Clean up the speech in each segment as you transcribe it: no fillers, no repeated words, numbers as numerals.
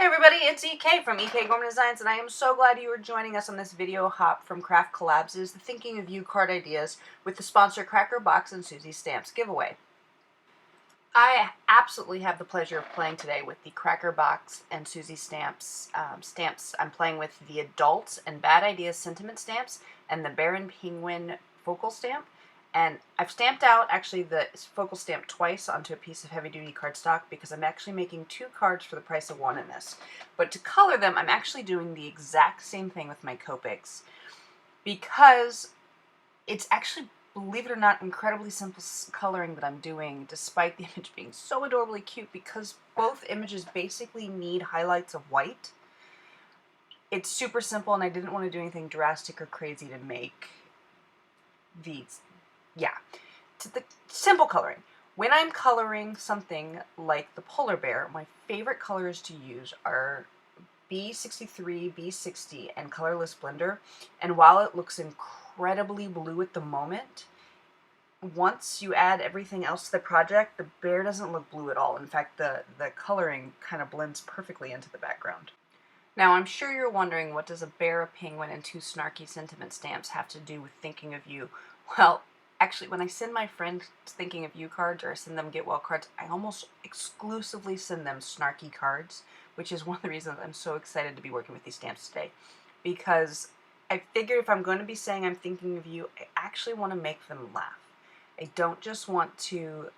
Hey everybody, it's EK from EK Gorman Designs, and I am so glad you are joining us on this video hop from Collabs. It is the Thinking of You card ideas with the sponsor Crackerbox and Suzy Stamps giveaway. I absolutely have the pleasure of playing today with the Crackerbox and Suzy Stamps stamps. I'm playing with the Adults and Bad Ideas Sentiment stamps and the Bear and Penguin focal stamp. And I've stamped out actually the focal stamp twice onto a piece of heavy-duty cardstock because I'm actually making 2 cards for the price of 1 in this. But to color them, I'm actually doing the exact same thing with my Copics because it's actually, believe it or not, incredibly simple coloring that I'm doing, despite the image being so adorably cute, because both images basically need highlights of white. It's super simple, and I didn't want to do anything drastic or crazy to make these. Yeah, to the simple coloring. When I'm coloring something like the polar bear, my favorite colors to use are B63, B60, and Colorless Blender. And while it looks incredibly blue at the moment, once you add everything else to the project, the bear doesn't look blue at all. In fact, the coloring kind of blends perfectly into the background. Now, I'm sure you're wondering, what does a bear, a penguin, and 2 snarky sentiment stamps have to do with thinking of you? Well, actually, when I send my friends thinking of you cards or send them get well cards, I almost exclusively send them snarky cards, which is one of the reasons I'm so excited to be working with these stamps today. Because I figured if I'm going to be saying I'm thinking of you, I actually want to make them laugh. I don't just want to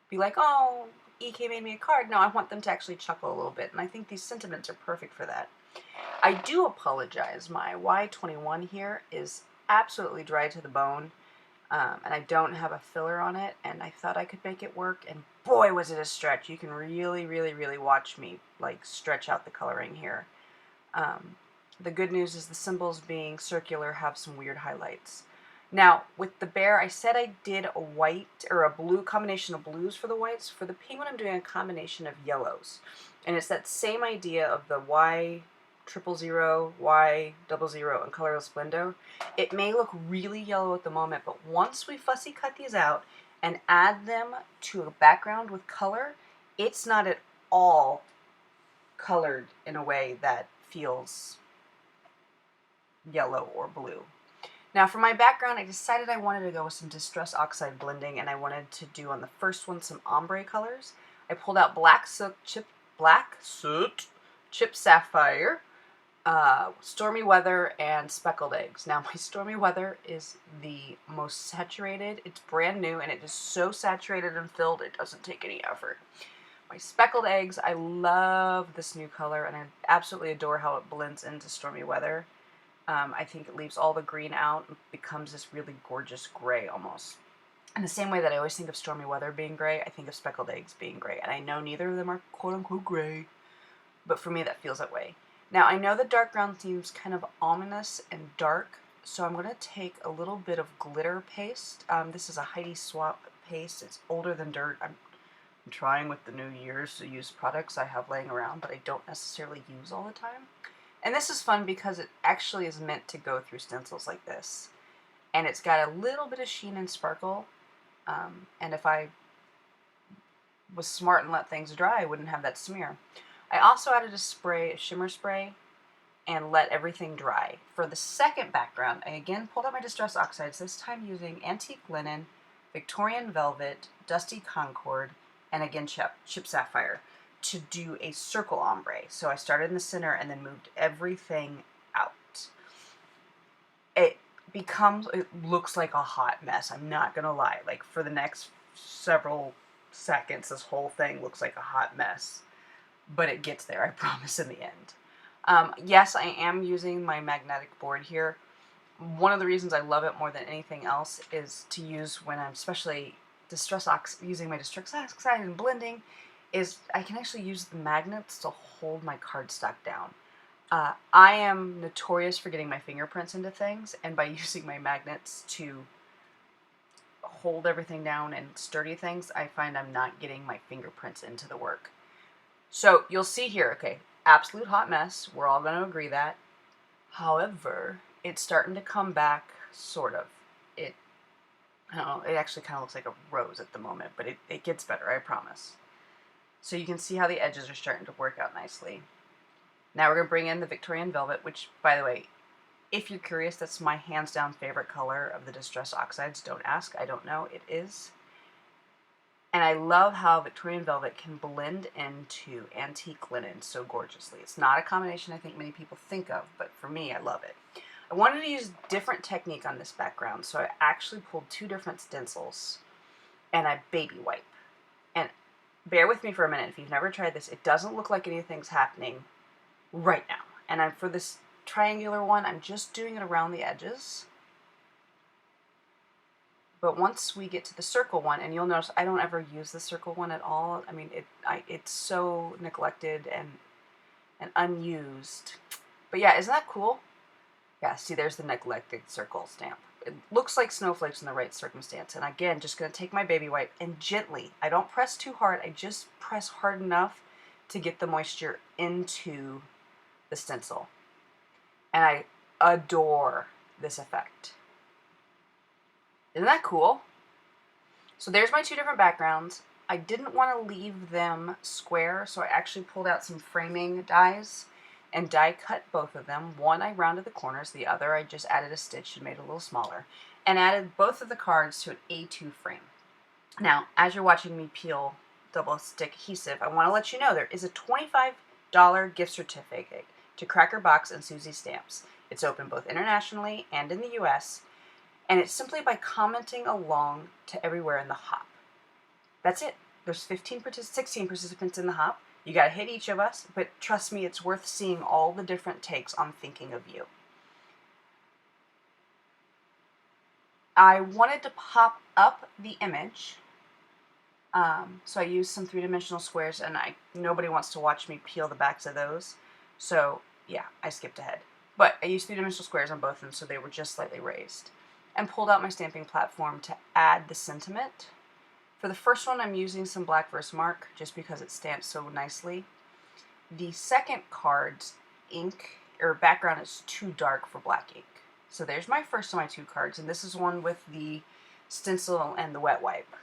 be like, oh, EK made me a card. No, I want them to actually chuckle a little bit, and I think these sentiments are perfect for that. I do apologize. My Y21 here is absolutely dry to the bone, and I don't have a filler on it, and I thought I could make it work, and boy, was it a stretch. You can really, really, really watch me like stretch out the coloring here. The good news is the symbols being circular have some weird highlights. Now, with the bear, I said I did a white or a blue combination of blues for the whites. For the penguin, I'm doing a combination of yellows. And it's that same idea of the Y000, Y00, and Colorless Blender. It may look really yellow at the moment, but once we fussy cut these out and add them to a background with color, it's not at all colored in a way that feels yellow or blue. Now for my background, I decided I wanted to go with some Distress Oxide blending, and I wanted to do on the first one some ombre colors. I pulled out Black Soot, Chip Sapphire, Stormy Weather, and Speckled Eggs. Now my Stormy Weather is the most saturated. It's brand new, and it is so saturated and filled it doesn't take any effort. My Speckled Eggs, I love this new color, and I absolutely adore how it blends into Stormy Weather. I think it leaves all the green out and becomes this really gorgeous gray almost. In the same way that I always think of Stormy Weather being gray, I think of Speckled Eggs being gray. And I know neither of them are quote-unquote gray, but for me that feels that way. Now I know the dark ground seems kind of ominous and dark, so I'm going to take a little bit of glitter paste. This is a Heidi Swap paste. It's older than dirt. I'm trying with the new years to use products I have laying around, but I don't necessarily use all the time. And this is fun because it actually is meant to go through stencils like this. And it's got a little bit of sheen and sparkle. And if I was smart and let things dry, I wouldn't have that smear. I also added a shimmer spray, and let everything dry. For the second background, I again pulled out my Distress Oxides, this time using Antique Linen, Victorian Velvet, Dusty Concord, and again Chip Sapphire, to do a circle ombre. So I started in the center and then moved everything out. It looks like a hot mess. I'm not gonna lie. Like for the next several seconds, this whole thing looks like a hot mess. But it gets there, I promise, in the end. Yes, I am using my magnetic board here. One of the reasons I love it more than anything else is to use when I'm especially using my Distress Oxide and blending, is I can actually use the magnets to hold my cardstock down. I am notorious for getting my fingerprints into things, and by using my magnets to hold everything down and sturdy things, I find I'm not getting my fingerprints into the work. So you'll see here, okay, absolute hot mess. We're all going to agree that. However, it's starting to come back, sort of. I don't know, it actually kind of looks like a rose at the moment, but it gets better, I promise. So you can see how the edges are starting to work out nicely. Now we're going to bring in the Victorian Velvet, which, by the way, if you're curious, that's my hands down favorite color of the Distress Oxides. Don't ask, I don't know, it is. And I love how Victorian Velvet can blend into antique linen so gorgeously. It's not a combination I think many people think of, but for me, I love it. I wanted to use different technique on this background, so I actually pulled 2 different stencils and I baby wipe. And bear with me for a minute if you've never tried this. It doesn't look like anything's happening right now. And for this triangular one, I'm just doing it around the edges. But once we get to the circle one, and you'll notice I don't ever use the circle one at all. I mean, it's so neglected and unused. But yeah, isn't that cool? Yeah, see, there's the neglected circle stamp. It looks like snowflakes in the right circumstance. And again, just going to take my baby wipe and gently, I don't press too hard, I just press hard enough to get the moisture into the stencil. And I adore this effect. Isn't that cool? So there's my 2 different backgrounds. I didn't want to leave them square, so I actually pulled out some framing dies and die cut both of them. One I rounded the corners, the other I just added a stitch and made it a little smaller, and added both of the cards to an A2 frame. Now, as you're watching me peel double stick adhesive, I want to let you know there is a $25 gift certificate to Crackerbox and Suzy Stamps. It's open both internationally and in the US, and it's simply by commenting along to everywhere in the hop. That's it. There's 16 participants in the hop. You gotta hit each of us, but trust me, it's worth seeing all the different takes on thinking of you. I wanted to pop up the image, so I used some 3-dimensional squares, and nobody wants to watch me peel the backs of those, so yeah, I skipped ahead. But I used 3-dimensional squares on both of them, so they were just slightly raised. And pulled out my stamping platform to add the sentiment. For the first one, I'm using some black Versamark just because it stamps so nicely. The second card's ink, or background, is too dark for black ink. So there's my first of my 2 cards, and this is one with the stencil and the wet wipe.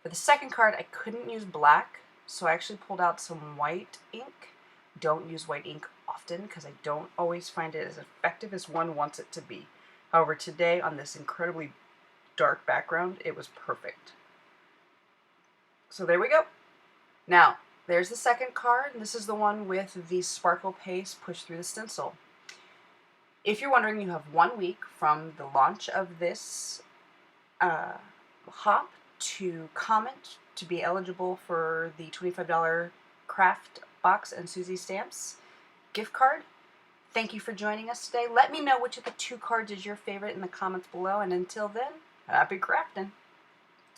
For the second card, I couldn't use black, so I actually pulled out some white ink. Don't use white ink often because I don't always find it as effective as one wants it to be. However, today on this incredibly dark background, it was perfect. So there we go. Now, there's the second card, and this is the one with the sparkle paste pushed through the stencil. If you're wondering, you have 1 week from the launch of this hop to comment to be eligible for the $25 Crackerbox and Suzy Stamps gift card. Thank you for joining us today. Let me know which of the 2 cards is your favorite in the comments below, and until then, happy crafting!